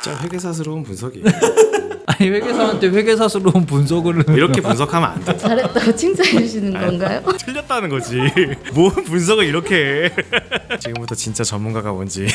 진짜 회계사스러운 분석이에요. 아니 회계사한테 회계사스러운 분석을 이렇게 분석하면 안 돼. 잘했다고 칭찬해 주시는 건가요? 틀렸다는 거지. 뭔 분석을 이렇게 해. 지금부터 진짜 전문가가 뭔지.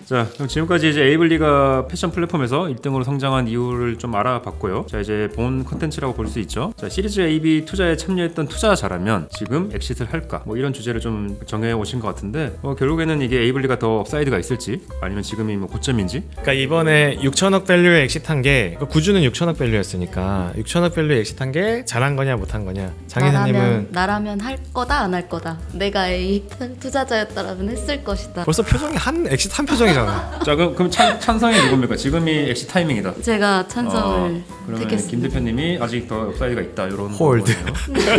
자, 그럼 지금까지 이제 에이블리가 패션 플랫폼에서 1등으로 성장한 이유를 좀 알아봤고요. 자, 이제 본 컨텐츠라고 볼 수 있죠. 자, 시리즈 AB 투자에 참여했던 투자자라면 지금 엑시트를 할까? 뭐 이런 주제를 좀 정해 오신 것 같은데 결국에는 이게 에이블리가 더 업사이드가 있을지 아니면 지금이 뭐 고점인지. 그러니까 이번에 6천억 밸류에 엑시트한 게 구주는 6천억 밸류였으니까 6천억 밸류에 엑시트한 게 잘한 거냐 못한 거냐. 장혜사님은 나라면 할 거다 안 할 거다. 내가 A 투자자였다라면 했을 것이다. 벌써 표정이 엑시트 한 표정이잖아. 자, 그럼 찬성이 누굽니까? 지금이 엑시 타이밍이다. 제가 찬성을 그러면 듣겠습니다. 김 대표님이 아직 더 업사이드가 있다 이런 홀드. 거네요.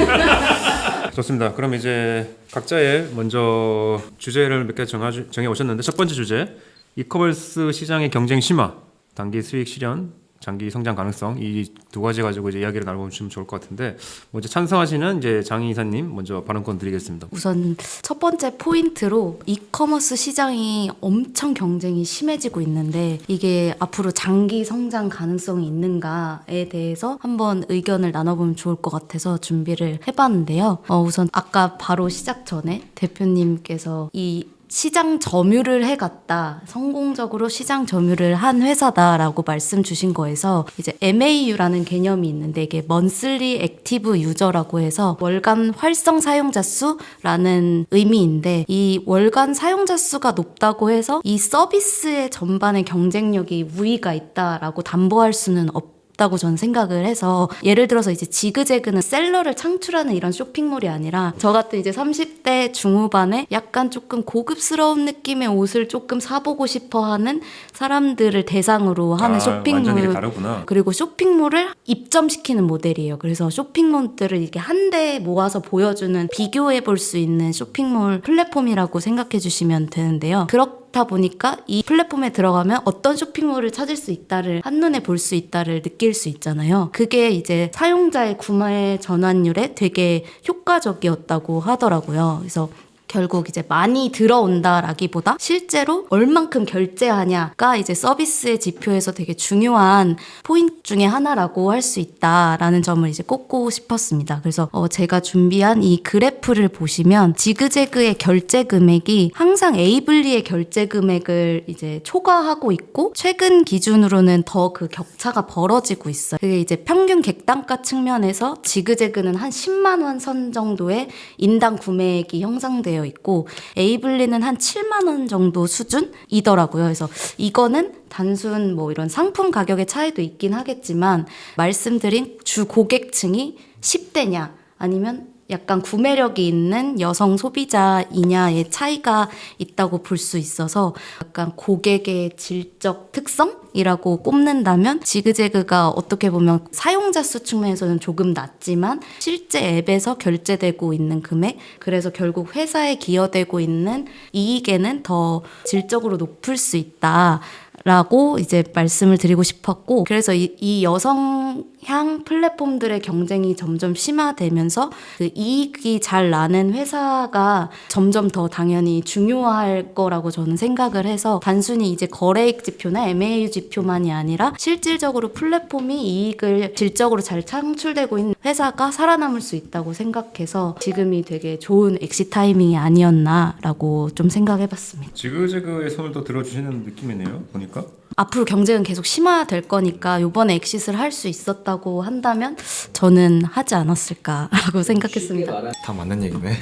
좋습니다. 그럼 이제 각자의 먼저 주제를 몇 개 정해 오셨는데 첫 번째 주제 이커머스 시장의 경쟁 심화, 단기 수익 실현, 장기 성장 가능성 이 두 가지 가지고 이제 이야기를 나눠보시면 좋을 것 같은데 먼저 찬성하시는 이제 장 이사님 먼저 발언권 드리겠습니다. 우선 첫 번째 포인트로 이커머스 시장이 엄청 경쟁이 심해지고 있는데 이게 앞으로 장기 성장 가능성이 있는가에 대해서 한번 의견을 나눠보면 좋을 것 같아서 준비를 해봤는데요. 우선 아까 바로 시작 전에 대표님께서 이 시장 점유를 해갔다. 성공적으로 시장 점유를 한 회사다라고 말씀 주신 거에서 이제 MAU라는 개념이 있는데 이게 Monthly Active User라고 해서 월간 활성 사용자 수라는 의미인데 이 월간 사용자 수가 높다고 해서 이 서비스의 전반의 경쟁력이 우위가 있다라고 담보할 수는 없다고 저는 생각을 해서 예를 들어서 이제 지그재그는 셀러를 창출하는 이런 쇼핑몰이 아니라 저 같은 이제 30대 중후반에 약간 조금 고급스러운 느낌의 옷을 조금 사보고 싶어하는 사람들을 대상으로 하는 완전히 쇼핑몰 다르구나. 그리고 쇼핑몰을 입점시키는 모델이에요. 그래서 쇼핑몰들을 이렇게 한데 모아서 보여주는 비교해 볼 수 있는 쇼핑몰 플랫폼이라고 생각해 주시면 되는데요. 그렇다 보니까 이 플랫폼에 들어가면 어떤 쇼핑몰을 찾을 수 있다를 한눈에 볼 수 있다를 느낄 수 있잖아요. 그게 이제 사용자의 구매 전환율에 되게 효과적이었다고 하더라고요. 그래서 결국 이제 많이 들어온다라기보다 실제로 얼만큼 결제하냐가 이제 서비스의 지표에서 되게 중요한 포인트 중에 하나라고 할 수 있다라는 점을 이제 꼽고 싶었습니다. 그래서 제가 준비한 이 그래프를 보시면 지그재그의 결제 금액이 항상 에이블리의 결제 금액을 이제 초과하고 있고 최근 기준으로는 더 그 격차가 벌어지고 있어요. 그게 이제 평균 객단가 측면에서 지그재그는 한 10만 원 선 정도의 인당 구매액이 형성되어 있고 에이블리는 한 7만 원 정도 수준이더라고요. 그래서 이거는 단순 뭐 이런 상품 가격의 차이도 있긴 하겠지만 말씀드린 주 고객층이 10대냐 아니면 약간 구매력이 있는 여성 소비자이냐의 차이가 있다고 볼 수 있어서 약간 고객의 질적 특성이라고 꼽는다면 지그재그가 어떻게 보면 사용자 수 측면에서는 조금 낮지만 실제 앱에서 결제되고 있는 금액 그래서 결국 회사에 기여되고 있는 이익에는 더 질적으로 높을 수 있다. 라고 이제 말씀을 드리고 싶었고 그래서 이 여성향 플랫폼들의 경쟁이 점점 심화되면서 그 이익이 잘 나는 회사가 점점 더 당연히 중요할 거라고 저는 생각을 해서 단순히 이제 거래액 지표나 MAU 지표만이 아니라 실질적으로 플랫폼이 이익을 질적으로 잘 창출되고 있는 회사가 살아남을 수 있다고 생각해서 지금이 되게 좋은 엑시 타이밍이 아니었나라고 좀 생각해봤습니다. 지그재그의 손을 더 들어주시는 느낌이네요. 보니까. 앞으로 경쟁은 계속 심화될 거니까 이번에 엑시트를 할 수 있었다고 한다면 저는 하지 않았을까라고 생각했습니다. 다 맞는 얘기네.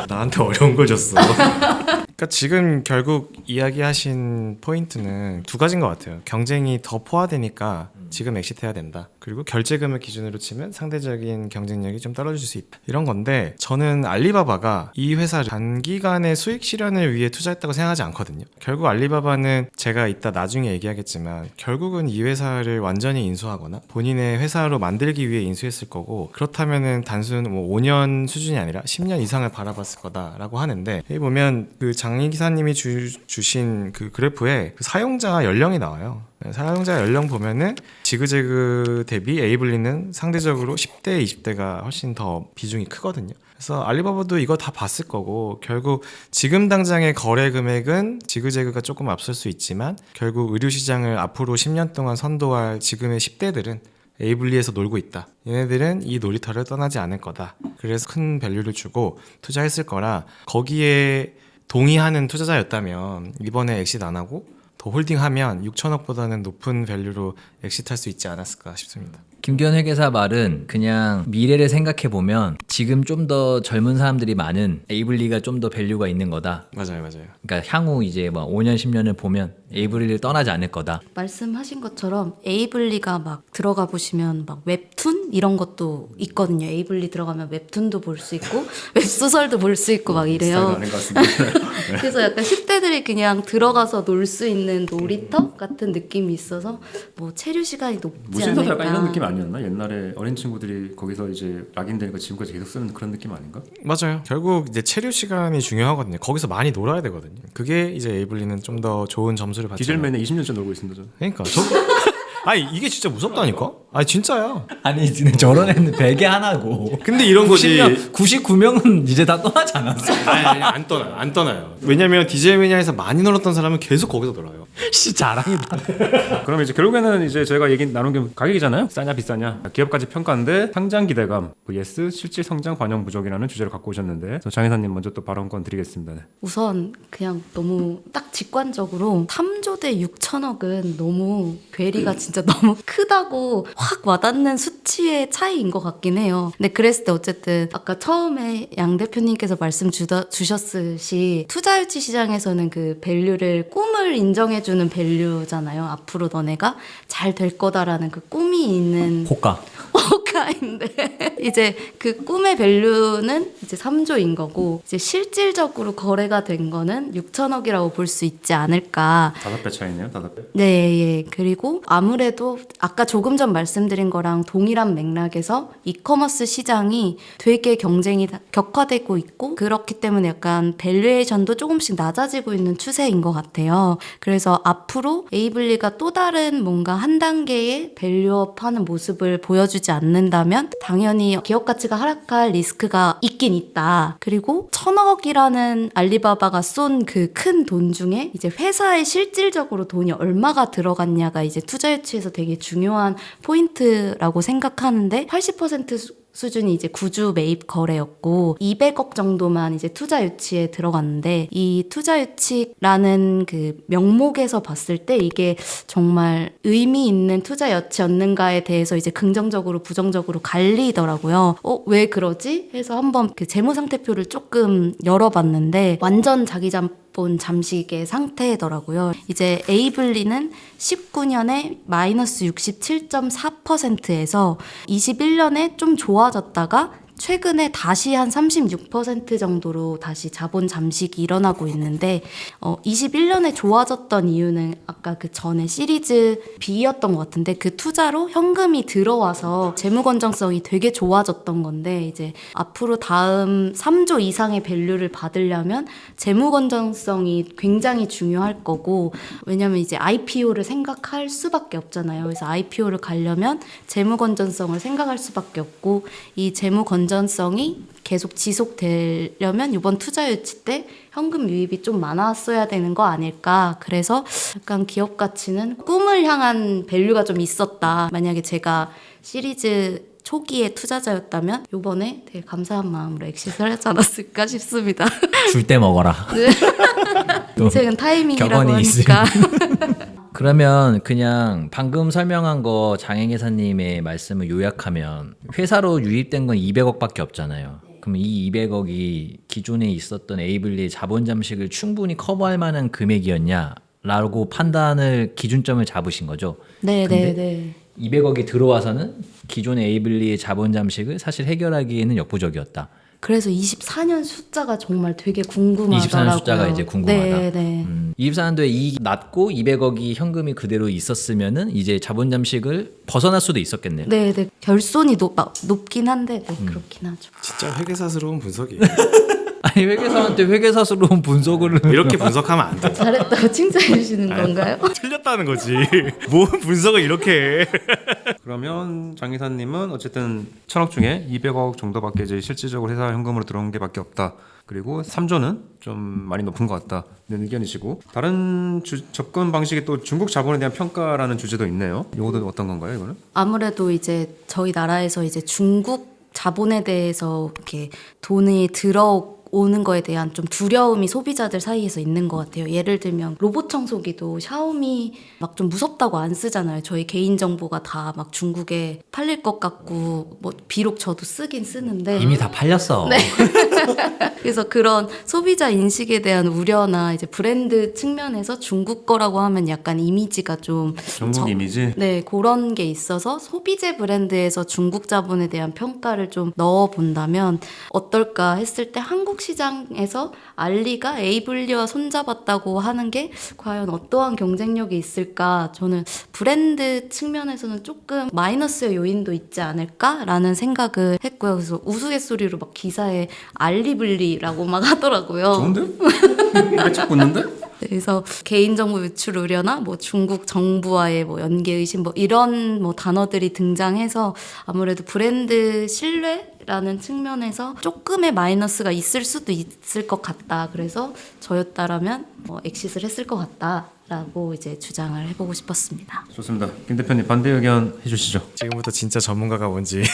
나한테 어려운 걸 줬어. 그러니까 지금 결국 이야기하신 포인트는 두 가지인 것 같아요. 경쟁이 더 포화되니까 지금 엑시트해야 된다. 그리고 결제금을 기준으로 치면 상대적인 경쟁력이 좀 떨어질 수 있다. 이런 건데 저는 알리바바가 이 회사를 단기간의 수익 실현을 위해 투자했다고 생각하지 않거든요. 결국 알리바바는 제가 이따 나중에 얘기하겠지만 결국은 이 회사를 완전히 인수하거나 본인의 회사로 만들기 위해 인수했을 거고 그렇다면은 단순 뭐 5년 수준이 아니라 10년 이상을 바라봤을 거다라고 하는데 여기 보면 그 장 기사님이 주신 그 그래프에 그 사용자 연령이 나와요. 사용자 연령 보면은 지그재그 대비 에이블리는 상대적으로 10대, 20대가 훨씬 더 비중이 크거든요. 그래서 알리바바도 이거 다 봤을 거고 결국 지금 당장의 거래 금액은 지그재그가 조금 앞설 수 있지만 결국 의류 시장을 앞으로 10년 동안 선도할 지금의 10대들은 에이블리에서 놀고 있다. 얘네들은 이 놀이터를 떠나지 않을 거다. 그래서 큰 밸류를 주고 투자했을 거라 거기에 동의하는 투자자였다면 이번에 엑시트 안 하고 더 홀딩하면 6천억보다는 높은 밸류로 엑시트할 수 있지 않았을까 싶습니다. 김기현 회계사 말은 그냥 미래를 생각해 보면 지금 좀 더 젊은 사람들이 많은 에이블리가 좀 더 밸류가 있는 거다. 맞아요. 그러니까 향후 이제 뭐 5년 10년을 보면 에이블리를 떠나지 않을 거다. 말씀하신 것처럼 에이블리가 막 들어가 보시면 막 웹툰 이런 것도 있거든요. 에이블리 들어가면 웹툰도 볼 수 있고 웹소설도 볼 수 있고 막 이래요. 아닌 것 같습니다. 그래서 약간 10대들이 그냥 들어가서 놀 수 있는 놀이터 같은 느낌이 있어서 뭐 체류 시간이 높지 무신사도 않을까. 약간 이런 느낌 아니었나? 옛날에 어린 친구들이 거기서 이제 락인되니까 지금까지 계속 쓰는 그런 느낌 아닌가? 맞아요. 결국 이제 체류 시간이 중요하거든요. 거기서 많이 놀아야 되거든요. 그게 이제 에이블리는 좀 더 좋은 점수를 받죠. 디젤맨에 20년째 놀고 있습니다. 저는. 그러니까 아니 이게 진짜 무섭다니까? 아니 진짜야. 아니 근데 저런 애는 베개 하나고. 근데 이런 거지. 99명은 이제 다 떠나지 않았어. 아니 안 떠나요. 왜냐면 디젤 매니아에서 많이 놀았던 사람은 계속 거기서 놀아요. 씨 자랑이다. 그럼 이제 결국에는 이제 저희가 얘기 나눈 게 가격이잖아요. 싸냐 비싸냐. 기업가치 평가인데 상장 기대감 vs 실질 성장 반영 부족이라는 주제를 갖고 오셨는데 장 회사님 먼저 또 발언권 드리겠습니다. 네. 우선 그냥 너무 딱 직관적으로 3조 대 6천억은 너무 괴리가 진짜 너무 크다고 확 와닿는 수치의 차이인 것 같긴 해요. 근데 그랬을 때 어쨌든 아까 처음에 양 대표님께서 말씀 주셨듯이 투자유치 시장에서는 그 밸류를 꿈을 인정해주는 밸류잖아요. 앞으로 너네가 잘 될 거다라는 그 꿈이 있는 호가. 호가인데 이제 그 꿈의 밸류는 이제 3조인 거고 이제 실질적으로 거래가 된 거는 6천억이라고 볼 수 있지 않을까. 5배 차이네요. 5배. 네, 예. 그리고 아무래도 아까 조금 전 말씀드린 거랑 동일한 맥락에서 이커머스 시장이 되게 경쟁이 격화되고 있고 그렇기 때문에 약간 밸류에이션도 조금씩 낮아지고 있는 추세인 것 같아요. 그래서 앞으로 에이블리가 또 다른 뭔가 한 단계의 밸류업하는 모습을 보여주지 않는다면 당연히 기업 가치가 하락할 리스크가 있긴 있다. 그리고 1,000억이라는 알리바바가 쏜 그 큰 돈 중에 이제 회사에 실질적으로 돈이 얼마가 들어갔냐가 이제 투자 유치에서 되게 중요한 포인트라고 생각하는데 80% 수준이 이제 구주 매입 거래였고 200억 정도만 이제 투자 유치에 들어갔는데 이 투자 유치라는 그 명목에서 봤을 때 이게 정말 의미 있는 투자 유치였는가에 대해서 이제 긍정적으로 부정적으로 갈리더라고요. 왜 그러지? 해서 한번 그 재무 상태표를 조금 열어봤는데 완전 자기 자본 잠식의 상태더라고요. 이제 에이블리는 19년에 마이너스 67.4%에서 21년에 좀 좋아졌다가 최근에 다시 한 36% 정도로 다시 자본 잠식이 일어나고 있는데 21년에 좋아졌던 이유는 아까 그 전에 시리즈 B였던 것 같은데 그 투자로 현금이 들어와서 재무 건전성이 되게 좋아졌던 건데 이제 앞으로 다음 3조 이상의 밸류를 받으려면 재무 건전성이 굉장히 중요할 거고 왜냐면 이제 IPO를 생각할 수밖에 없잖아요. 그래서 IPO를 가려면 재무 건전성을 생각할 수밖에 없고 이 재무 건전성이 계속 지속되려면 이번 투자 유치 때 현금 유입이 좀 많았어야 되는 거 아닐까. 그래서 약간 기업 가치는 꿈을 향한 밸류가 좀 있었다. 만약에 제가 시리즈 초기에 투자자였다면 이번에 되게 감사한 마음으로 엑시트를 하지 않았을까 싶습니다. 줄 때 먹어라. 또 인생은 타이밍이라고 격언이 하니까. 그러면 그냥 방금 설명한 거 장행회사님의 말씀을 요약하면 회사로 유입된 건 200억밖에 없잖아요. 그럼 이 200억이 기존에 있었던 에이블리의 자본 잠식을 충분히 커버할 만한 금액이었냐라고 판단을 기준점을 잡으신 거죠. 네. 200억이 들어와서는 기존의 에이블리의 자본 잠식을 사실 해결하기에는 역부족이었다. 그래서 24년 숫자가 정말 되게 궁금하더라고요. 24년 숫자가 이제 궁금하다. 네. 24년도에 이익이 낮고 200억이 현금이 그대로 있었으면은 이제 자본 잠식을 벗어날 수도 있었겠네요. 네. 결손이 높긴 한데 그렇긴 하죠. 진짜 회계사스러운 분석이에요. 아니 회계사한테 회계사스러운 분석을 이렇게 분석하면 안 돼. 잘했다고 칭찬해 주시는 건가요? 틀렸다는 거지. 뭔 분석을 이렇게 해. 그러면 장 이사님은 어쨌든 1,000억 중에 200억 정도밖에 이제 실질적으로 회사 현금으로 들어온 게밖에 없다. 그리고 3조는 좀 많이 높은 것 같다는 의견이시고, 다른 접근 방식이 또 중국 자본에 대한 평가라는 주제도 있네요. 이것도 어떤 건가요, 이거는? 아무래도 이제 저희 나라에서 이제 중국 자본에 대해서 이렇게 돈이 들어오는 거에 대한 좀 두려움이 소비자들 사이에서 있는 것 같아요. 예를 들면 로봇 청소기도 샤오미 막 좀 무섭다고 안 쓰잖아요. 저희 개인 정보가 다 막 중국에 팔릴 것 같고, 뭐 비록 저도 쓰긴 쓰는데 이미 다 팔렸어. 네. 그래서 그런 소비자 인식에 대한 우려나 이제 브랜드 측면에서 중국 거라고 하면 약간 이미지가 좀 중국 이미지? 네, 그런 게 있어서 소비재 브랜드에서 중국 자본에 대한 평가를 좀 넣어 본다면 어떨까 했을 때 한국 시장에서 알리가 에이블리와 손잡았다고 하는 게 과연 어떠한 경쟁력이 있을까? 저는 브랜드 측면에서는 조금 마이너스의 요인도 있지 않을까라는 생각을 했고요. 그래서 우스갯소리로 막 기사에 알리블리라고 막 하더라고요. 좋은데? 왜 자꾸 있는데? 그래서 개인정보 유출 우려나 뭐 중국 정부와의 뭐 연계 의심 뭐 이런 뭐 단어들이 등장해서 아무래도 브랜드 신뢰라는 측면에서 조금의 마이너스가 있을 수도 있을 것 같다. 그래서 저였다라면 뭐 엑싯을 했을 것 같다라고 이제 주장을 해보고 싶었습니다. 좋습니다. 김 대표님 반대 의견 해주시죠. 지금부터 진짜 전문가가 뭔지.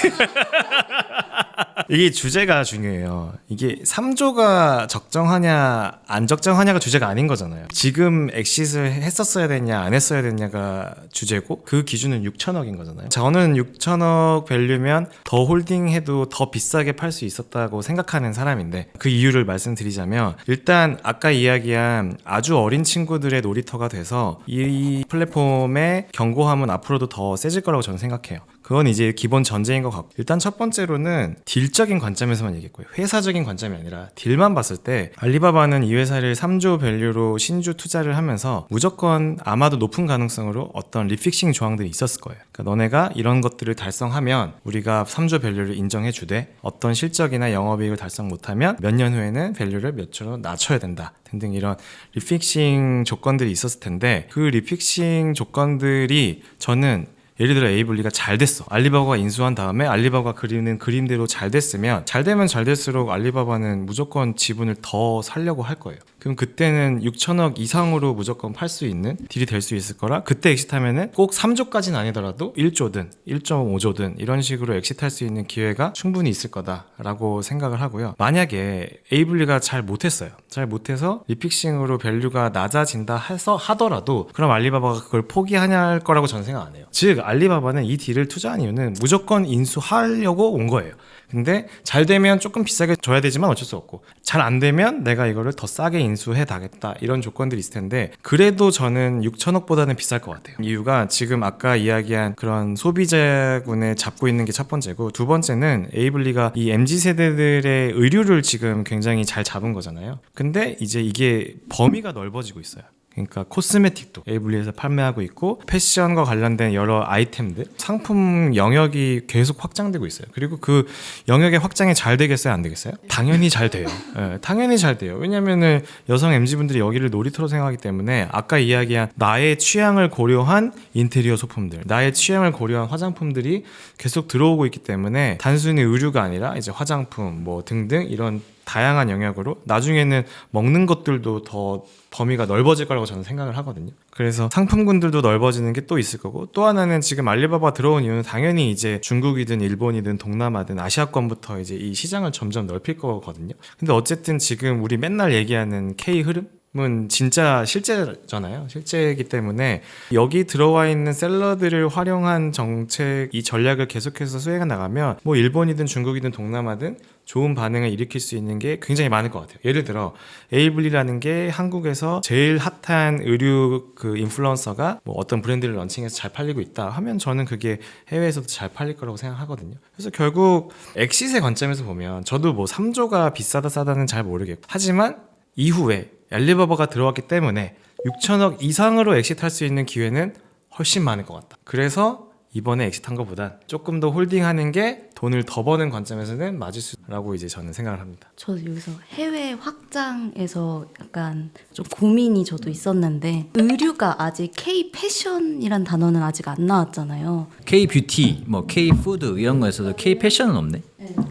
이게 주제가 중요해요. 이게 3조가 적정하냐 안 적정하냐가 주제가 아닌 거잖아요. 지금 엑싯을 했었어야 됐냐 안 했어야 됐냐가 주제고, 그 기준은 6천억인 거잖아요. 저는 6천억 밸류면 더 홀딩해도 더 비싸게 팔 수 있었다고 생각하는 사람인데, 그 이유를 말씀드리자면, 일단 아까 이야기한 아주 어린 친구들의 놀이터가 돼서 이 플랫폼의 경고함은 앞으로도 더 세질 거라고 저는 생각해요. 그건 이제 기본 전제인 것 같고, 일단 첫 번째로는 딜적인 관점에서만 얘기했고요. 회사적인 관점이 아니라 딜만 봤을 때 알리바바는 이 회사를 3조 밸류로 신주 투자를 하면서 무조건 아마도 높은 가능성으로 어떤 리픽싱 조항들이 있었을 거예요. 그러니까 너네가 이런 것들을 달성하면 우리가 3조 밸류를 인정해 주되, 어떤 실적이나 영업이익을 달성 못하면 몇 년 후에는 밸류를 몇 조로 낮춰야 된다 등등, 이런 리픽싱 조건들이 있었을 텐데, 그 리픽싱 조건들이 저는 예를 들어 에이블리가 잘 됐어. 알리바바가 인수한 다음에 알리바바가 그리는 그림대로 잘 됐으면, 잘 되면 잘 될수록 알리바바는 무조건 지분을 더 살려고 할 거예요. 그럼 그때는 6천억 이상으로 무조건 팔 수 있는 딜이 될 수 있을 거라, 그때 엑시트하면은 꼭 3조까지는 아니더라도 1조든 1.5조든 이런 식으로 엑시트할 수 있는 기회가 충분히 있을 거다라고 생각을 하고요. 만약에 에이블리가 잘 못했어요. 잘 못해서 리픽싱으로 밸류가 낮아진다 해서 하더라도, 그럼 알리바바가 그걸 포기할 거라고 저는 생각 안 해요. 즉 알리바바는 이 딜을 투자한 이유는 무조건 인수하려고 온 거예요. 근데 잘 되면 조금 비싸게 줘야 되지만 어쩔 수 없고, 잘 안 되면 내가 이거를 더 싸게 인수해 다겠다, 이런 조건들이 있을 텐데, 그래도 저는 6천억보다는 비쌀 것 같아요. 이유가 지금 아까 이야기한 그런 소비자군에 잡고 있는 게 첫 번째고, 두 번째는 에이블리가 이 MZ세대들의 의류를 지금 굉장히 잘 잡은 거잖아요. 근데 이제 이게 범위가 넓어지고 있어요. 그러니까 코스메틱도 에이블리에서 판매하고 있고, 패션과 관련된 여러 아이템들, 상품 영역이 계속 확장되고 있어요. 그리고 그 영역의 확장이 잘 되겠어요, 안 되겠어요? 당연히 잘 돼요. 네, 당연히 잘 돼요. 왜냐면은 여성 MZ분들이 여기를 놀이터로 생각하기 때문에, 아까 이야기한 나의 취향을 고려한 인테리어 소품들, 나의 취향을 고려한 화장품들이 계속 들어오고 있기 때문에, 단순히 의류가 아니라 이제 화장품 뭐 등등 이런 다양한 영역으로 나중에는 먹는 것들도 더 범위가 넓어질 거라고 저는 생각을 하거든요. 그래서 상품군들도 넓어지는 게 또 있을 거고, 또 하나는 지금 알리바바 들어온 이유는 당연히 이제 중국이든 일본이든 동남아든 아시아권부터 이제 이 시장을 점점 넓힐 거거든요. 근데 어쨌든 지금 우리 맨날 얘기하는 K 흐름은 진짜 실제잖아요. 실제이기 때문에 여기 들어와 있는 셀러들을 활용한 정책, 이 전략을 계속해서 수행해 나가면 뭐 일본이든 중국이든 동남아든 좋은 반응을 일으킬 수 있는 게 굉장히 많을 것 같아요. 예를 들어 에이블리라는 게 한국에서 제일 핫한 의류 그 인플루언서가 뭐 어떤 브랜드를 런칭해서 잘 팔리고 있다 하면, 저는 그게 해외에서도 잘 팔릴 거라고 생각하거든요. 그래서 결국 엑싯의 관점에서 보면 저도 뭐 3조가 비싸다 싸다는 잘 모르겠고, 하지만 이후에 알리바바가 들어왔기 때문에 6천억 이상으로 엑싯할 수 있는 기회는 훨씬 많을 것 같다. 그래서 이번에 엑시트한 것보다 조금 더 홀딩하는 게 돈을 더 버는 관점에서는 맞을 수라고 이제 저는 생각을 합니다. 저 여기서 해외 확장에서 약간 좀 고민이 저도 있었는데 의류가 아직 K 패션이란 단어는 아직 안 나왔잖아요. K 뷰티, 뭐 K 푸드 이런 거에서도 K 패션은 없네.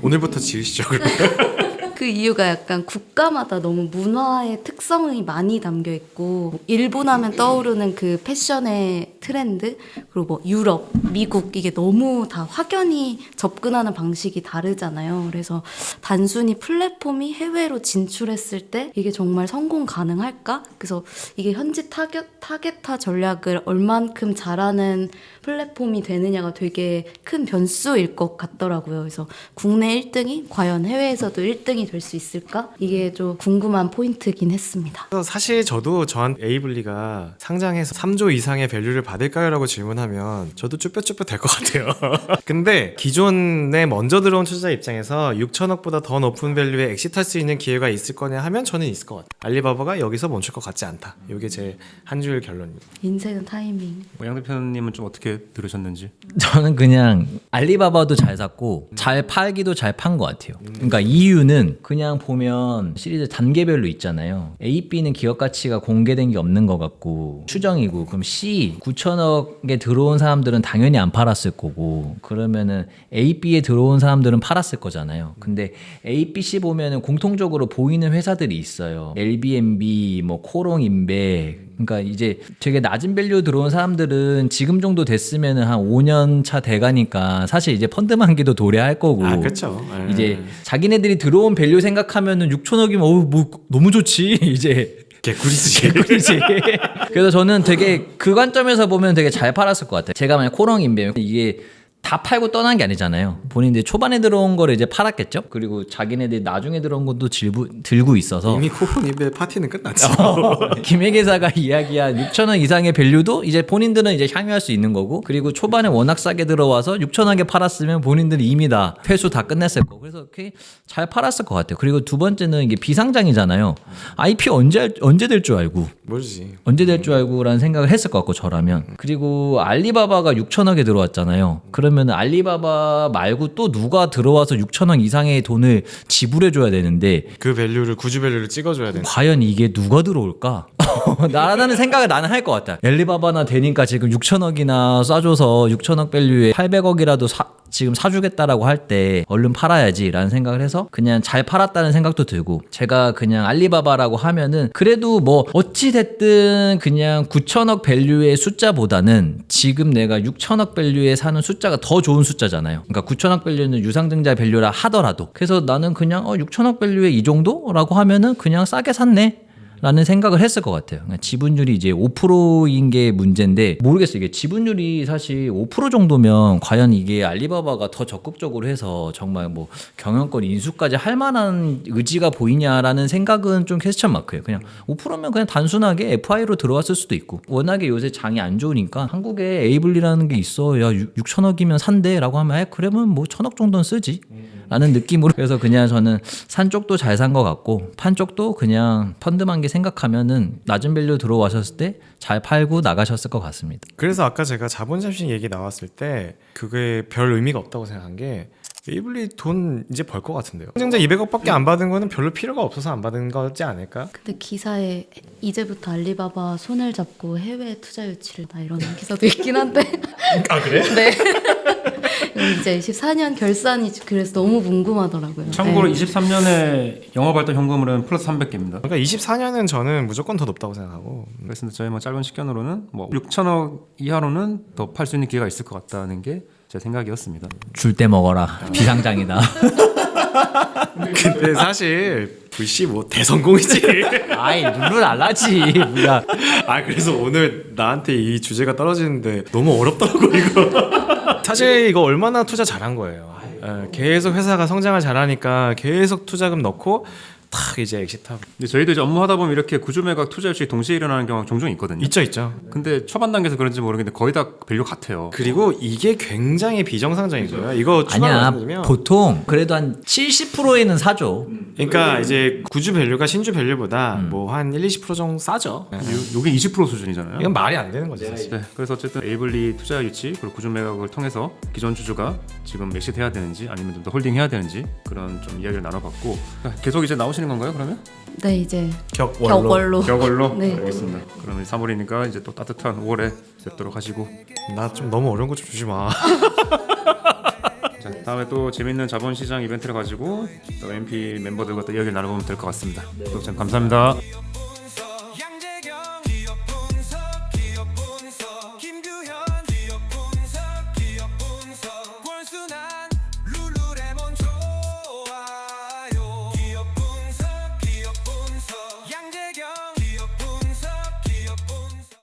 오늘부터 지으시죠. 그 이유가 약간 국가마다 너무 문화의 특성이 많이 담겨 있고 일본 하면 떠오르는 그 패션의 트렌드 그리고 뭐 유럽, 미국 이게 너무 다 확연히 접근하는 방식이 다르잖아요. 그래서 단순히 플랫폼이 해외로 진출했을 때 이게 정말 성공 가능할까? 그래서 이게 현지 타겟화 전략을 얼만큼 잘하는 플랫폼이 되느냐가 되게 큰 변수일 것 같더라고요. 그래서 국내 1등이 과연 해외에서도 1등이 될 수 있을까? 이게 좀 궁금한 포인트긴 했습니다. 그래서 사실 저도 저한테 에이블리가 상장해서 3조 이상의 밸류를 받을까요? 라고 질문하면 저도 쭈뼛쭈뼛 될 것 같아요. 근데 기존에 먼저 들어온 투자자 입장에서 6천억보다 더 높은 밸류에 엑시트할 수 있는 기회가 있을 거냐 하면 저는 있을 것 같아요. 알리바바가 여기서 멈출 것 같지 않다. 이게 제 한 줄 결론입니다. 인생은 타이밍. 양 대표님은 좀 어떻게 들으셨는지? 저는 그냥 알리바바도 잘 샀고 잘 팔기도 잘 판 것 같아요. 그러니까 이유는 그냥 보면 시리즈 단계별로 있잖아요. A, B는 기업 가치가 공개된 게 없는 것 같고 추정이고 그럼 C 9천억에 들어온 사람들은 당연히 안 팔았을 거고 그러면은 A, B에 들어온 사람들은 팔았을 거잖아요. 근데 A, B, C 보면은 공통적으로 보이는 회사들이 있어요. Airbnb, 뭐 코롱인백. 그러니까 이제 되게 낮은 밸류 들어온 사람들은 지금 정도 됐으면은 한 5년 차 돼가니까 사실 이제 펀드 만기도 도래할 거고. 아, 그렇죠. 이제 자기네들이 들어온 밸류 생각하면은 6천억이면 뭐 너무 좋지. 이제 개꿀이지. 개꿀이지. 그래서 저는 되게 그 관점에서 보면 되게 잘 팔았을 것 같아요. 제가 만약 코롱인베 이게 다 팔고 떠난 게 아니잖아요. 본인들이 초반에 들어온 거를 이제 팔았겠죠. 그리고 자기네들이 나중에 들어온 것도 들고 있어서 이미 코론 입의 파티는 끝났지. 김혜계사가 이야기한 6천원 이상의 밸류도 이제 본인들은 이제 향유할 수 있는 거고 그리고 초반에 워낙 싸게 들어와서 6천억에 팔았으면 본인들이 이미 다 회수 다 끝냈을 거고 그래서 그렇게 잘 팔았을 것 같아요. 그리고 두 번째는 이게 비상장이잖아요. IPO 언제 될 줄 알고 모르지. 언제 될 줄 알고라는 생각을 했을 것 같고 저라면 그리고 알리바바가 6천억에 들어왔잖아요. 그러면 알리바바 말고 또 누가 들어와서 6천억 이상의 돈을 지불해줘야 되는데 그 밸류를 구주 밸류를 찍어줘야 되는. 과연 이게 누가 들어올까? 나라는 생각을 나는 할 것 같다. 알리바바나 되니까 지금 6천억이나 쏴줘서 6천억 밸류에 800억이라도 지금 사주겠다라고 할 때 얼른 팔아야지라는 생각을 해서 그냥 잘 팔았다는 생각도 들고 제가 그냥 알리바바라고 하면은 그래도 뭐 어찌 됐든 그냥 9천억 밸류의 숫자보다는 지금 내가 6천억 밸류에 사는 숫자가 더 좋은 숫자잖아요. 그러니까 9천억 밸류는 유상증자 밸류라 하더라도 그래서 나는 그냥 6천억 밸류에 이 정도라고 하면은 그냥 싸게 샀네. 라는 생각을 했을 것 같아요. 지분율이 이제 5%인 게 문제인데 모르겠어요. 이게 지분율이 사실 5% 정도면 과연 이게 알리바바가 더 적극적으로 해서 정말 뭐 경영권 인수까지 할 만한 의지가 보이냐라는 생각은 좀 퀘스천 마크예요. 그냥 5%면 그냥 단순하게 FI로 들어왔을 수도 있고 워낙에 요새 장이 안 좋으니까 한국에 에이블리라는 게 있어. 야 6천억이면 산대 라고 하면 그러면 뭐 1,000억 정도는 쓰지. 라는 느낌으로 그래서 그냥 저는 산 쪽도 잘 산 것 같고 판 쪽도 그냥 펀드 만기 생각하면은 낮은 밸류 들어와셨을 때 잘 팔고 나가셨을 것 같습니다. 그래서 아까 제가 자본 잠식 얘기 나왔을 때 그게 별 의미가 없다고 생각한 게 에이블리 돈 이제 벌 것 같은데요. 상증자 200억밖에 안 받은 거는 별로 필요가 없어서 안 받은 거지 않을까? 근데 기사에 이제부터 알리바바 손을 잡고 해외 투자 유치를 다 이런 기사도 있긴 한데. 아 그래? 네. 이제 24년 결산이 그래서 너무 궁금하더라고요. 참고로 네. 23년에 영업활동 현금으로는 플러스 300개입니다. 그러니까 24년은 저는 무조건 더 높다고 생각하고 그래서 저희 뭐 짧은 식견으로는 뭐 6천억 이하로는 더 팔 수 있는 기회가 있을 것 같다는 게 제 생각이었습니다. 줄 때 먹어라. 비상장이다. 근데 사실 VC 뭐 대성공이지. 아이 룰을 알라지. 뭐야. 아 그래서 오늘 나한테 이 주제가 떨어지는데 너무 어렵더라고 이거. 사실 이거 얼마나 투자 잘한 거예요. 계속 회사가 성장을 잘하니까 계속 투자금 넣고 탁 이제 엑시트하고. 근데 저희도 이제 업무하다 보면 이렇게 구조 매각 투자 유치 동시에 일어나는 경우가 종종 있거든요. 있죠. 근데 초반 단계에서 그런지 모르겠는데 거의 다 밸류 같아요. 그리고 이게 굉장히 비정상적이고요. 이거 추가로 아니야 말씀드리면 보통 그래도 한 70%에는 사죠. 그러니까 이제 구주 밸류가 신주 밸류보다 뭐 한 1-20% 정도 싸죠. 요게 20% 수준이잖아요. 이건 말이 안 되는 거죠. 사실. 네, 그래서 어쨌든 에이블리 투자 유치 그리고 구조 매각을 통해서 기존 주주가 지금 엑시트해야 되는지 아니면 좀 더 홀딩해야 되는지 그런 좀 이야기를 나눠봤고 계속 이제 나오시는 건가요? 그러면 네, 이제 격월로. 격월로. 겨울로 네. 알겠습니다. 그러면 3월이니까 이제 또 따뜻한 5월에 뵙도록 하시고 나 좀 너무 어려운 거 좀 주지 마. 자, 다음에 또 재밌는 자본시장 이벤트를 가지고 또 MP 멤버들과 또 이야기를 나눠보면 될 것 같습니다. 구독자 감사합니다.